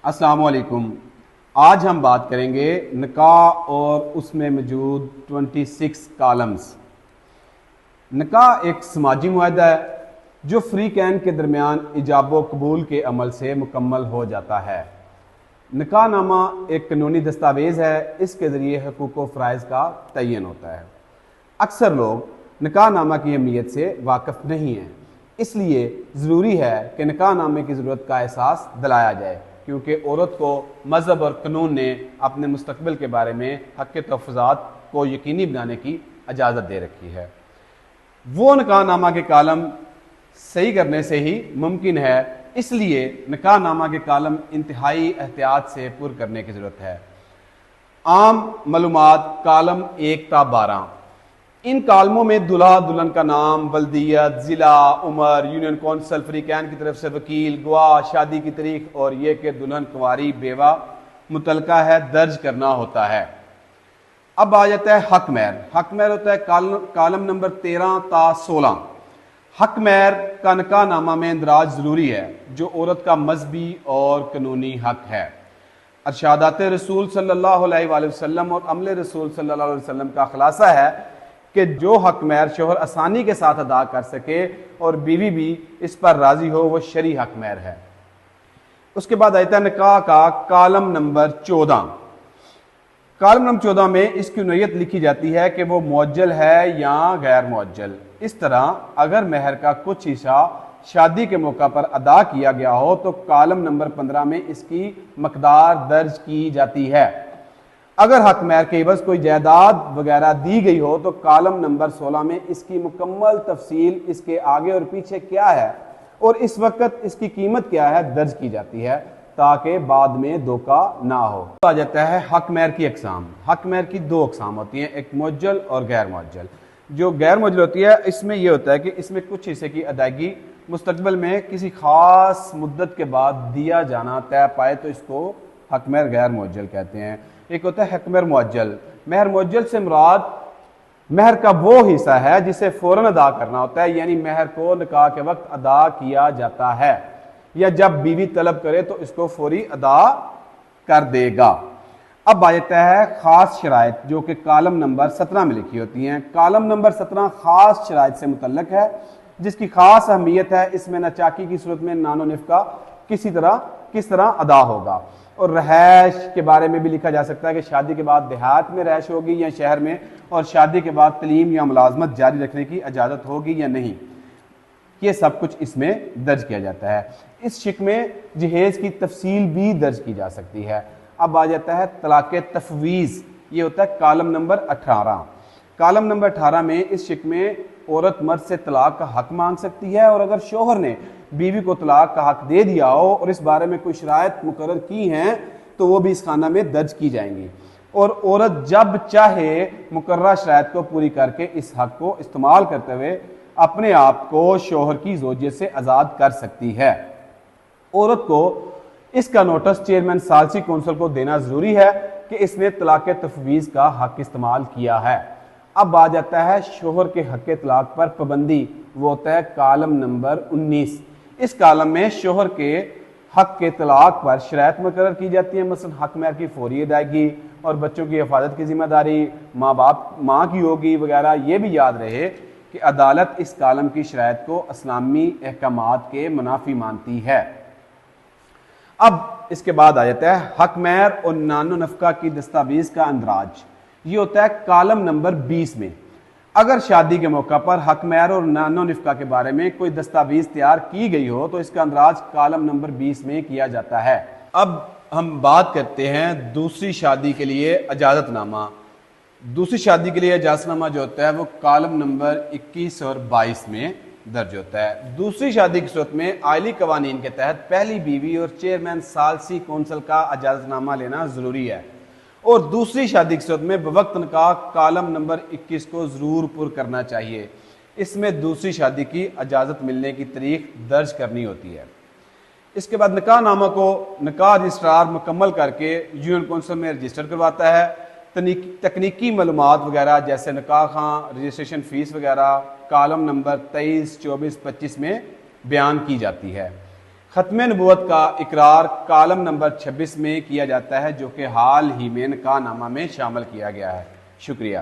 السلام علیکم۔ آج ہم بات کریں گے نکاح اور اس میں موجود 26 کالمز۔ نکاح ایک سماجی معاہدہ ہے جو فریقین کے درمیان ایجاب و قبول کے عمل سے مکمل ہو جاتا ہے۔ نکاح نامہ ایک قانونی دستاویز ہے، اس کے ذریعے حقوق و فرائض کا تعین ہوتا ہے۔ اکثر لوگ نکاح نامہ کی اہمیت سے واقف نہیں ہیں، اس لیے ضروری ہے کہ نکاح نامے کی ضرورت کا احساس دلایا جائے، کیونکہ عورت کو مذہب اور قانون نے اپنے مستقبل کے بارے میں حق کے تحفظات کو یقینی بنانے کی اجازت دے رکھی ہے۔ وہ نکاح نامہ کے کالم صحیح کرنے سے ہی ممکن ہے، اس لیے نکاح نامہ کے کالم انتہائی احتیاط سے پر کرنے کی ضرورت ہے۔ عام معلومات کالم 1 تا 12۔ ان کالموں میں دلہا دلہن کا نام، بلدیت، ضلع، عمر، یونین کونسل، فریقین کی طرف سے وکیل، گواہ، شادی کی تاریخ اور یہ کہ دلہن کنواری بیوہ متعلقہ ہے درج کرنا ہوتا ہے۔ اب آ جاتا ہے حق مہر۔ حق مہر ہوتا ہے کالم نمبر 13 تا 16۔ حق مہر کا نکاح نامہ میں اندراج ضروری ہے، جو عورت کا مذہبی اور قانونی حق ہے۔ ارشادات رسول صلی اللہ علیہ وآلہ وسلم اور عمل رسول صلی اللہ علیہ وسلم کا خلاصہ ہے کہ جو حق مہر شوہر آسانی کے ساتھ ادا کر سکے اور بیوی بھی اس پر راضی ہو، وہ شرعی حق مہر ہے۔ اس کے بعد آتا ہے نکاح کا کالم نمبر 14۔ کالم نمبر 14 میں اس کی نوعیت لکھی جاتی ہے کہ وہ معجل ہے یا غیر معجل۔ اس طرح اگر مہر کا کچھ حصہ شادی کے موقع پر ادا کیا گیا ہو تو کالم نمبر 15 میں اس کی مقدار درج کی جاتی ہے۔ اگر حق مہر کے عوض کوئی جائیداد وغیرہ دی گئی ہو تو کالم نمبر 16 میں اس کی مکمل تفصیل، اس کے آگے اور پیچھے کیا ہے اور اس وقت اس کی قیمت کیا ہے درج کی جاتی ہے، تاکہ بعد میں دھوکہ نہ ہو۔ آ جاتا ہے حق مہر کی اقسام۔ حق مہر کی 2 اقسام ہوتی ہیں، ایک معجل اور غیر معجل۔ جو غیر معجل ہوتی ہے اس میں یہ ہوتا ہے کہ اس میں کچھ حصے کی ادائیگی مستقبل میں کسی خاص مدت کے بعد دیا جانا طے پائے تو اس کو حق مہر غیر معجل کہتے ہیں۔ ایک ہوتا ہے حق مہر معجل۔ مہر معجل سے مراد مہر کا وہ حصہ ہے جسے فوراً ادا کرنا ہوتا ہے، یعنی مہر کو نکاح کے وقت ادا کیا جاتا ہے یا جب بیوی طلب کرے تو اس کو فوری ادا کر دے گا۔ اب آ جاتا ہے خاص شرائط، جو کہ کالم نمبر 17 میں لکھی ہوتی ہیں۔ کالم نمبر 17 خاص شرائط سے متعلق ہے، جس کی خاص اہمیت ہے۔ اس میں ناچاکی کی صورت میں نان و نفقہ کس طرح ادا ہوگا، اور رہائش کے بارے میں بھی لکھا جا سکتا ہے کہ شادی کے بعد دیہات میں رہائش ہوگی یا شہر میں، اور شادی کے بعد تعلیم یا ملازمت جاری رکھنے کی اجازت ہوگی یا نہیں۔ یہ سب کچھ اس میں درج کیا جاتا ہے۔ اس شق میں جہیز کی تفصیل بھی درج کی جا سکتی ہے۔ اب آ جاتا ہے طلاق تفویض۔ یہ ہوتا ہے کالم نمبر 18۔ کالم نمبر 18 میں اس شق میں عورت مرد سے طلاق کا حق مانگ سکتی ہے، اور اگر شوہر نے بیوی کو طلاق کا حق دے دیا ہو اور اس بارے میں کوئی شرائط مقرر کی ہیں تو وہ بھی اس خانہ میں درج کی جائیں گی، اور عورت جب چاہے مقررہ شرائط کو پوری کر کے اس حق کو استعمال کرتے ہوئے اپنے آپ کو شوہر کی زوجیت سے آزاد کر سکتی ہے۔ عورت کو اس کا نوٹس چیئرمین ثالثی کونسل کو دینا ضروری ہے کہ اس نے طلاق تفویض کا حق استعمال کیا ہے۔ اب آ جاتا ہے شوہر کے حق طلاق پر پابندی، وہ ہوتا ہے کالم نمبر 19۔ اس کالم میں شوہر کے حق کے طلاق پر شرائط مقرر کی جاتی ہیں، مثلا حق مہر کی فوری ادائیگی اور بچوں کی حفاظت کی ذمہ داری ماں کی ہوگی وغیرہ۔ یہ بھی یاد رہے کہ عدالت اس کالم کی شرائط کو اسلامی احکامات کے منافی مانتی ہے۔ اب اس کے بعد آ جاتا ہے حق مہر اور نان و نفقہ کی دستاویز کا اندراج۔ یہ ہوتا ہے کالم نمبر 20 میں۔ اگر شادی کے موقع پر حق مہر اور نان و نفقہ کے بارے میں کوئی دستاویز تیار کی گئی ہو تو اس کا اندراج کالم نمبر 20 میں کیا جاتا ہے۔ اب ہم بات کرتے ہیں دوسری شادی کے لیے اجازت نامہ۔ دوسری شادی کے لیے اجازت نامہ جو ہوتا ہے وہ کالم نمبر 21 اور 22 میں درج ہوتا ہے۔ دوسری شادی کی صورت میں آئلی قوانین کے تحت پہلی بیوی اور چیئرمین ثالثی کونسل کا اجازت نامہ لینا ضروری ہے، اور دوسری شادی کی صورت میں بوقت نکاح کالم نمبر 21 کو ضرور پر کرنا چاہیے۔ اس میں دوسری شادی کی اجازت ملنے کی تاریخ درج کرنی ہوتی ہے۔ اس کے بعد نکاح نامہ کو نکاح رجسٹرار مکمل کر کے یونین کونسل میں رجسٹر کرواتا ہے۔ تکنیکی معلومات وغیرہ جیسے نکاح خاں، رجسٹریشن فیس وغیرہ کالم نمبر 23، 24، 25 میں بیان کی جاتی ہے۔ ختم نبوت کا اقرار کالم نمبر 26 میں کیا جاتا ہے جو کہ حال ہی میں نکاح نامہ میں شامل کیا گیا ہے۔ شکریہ۔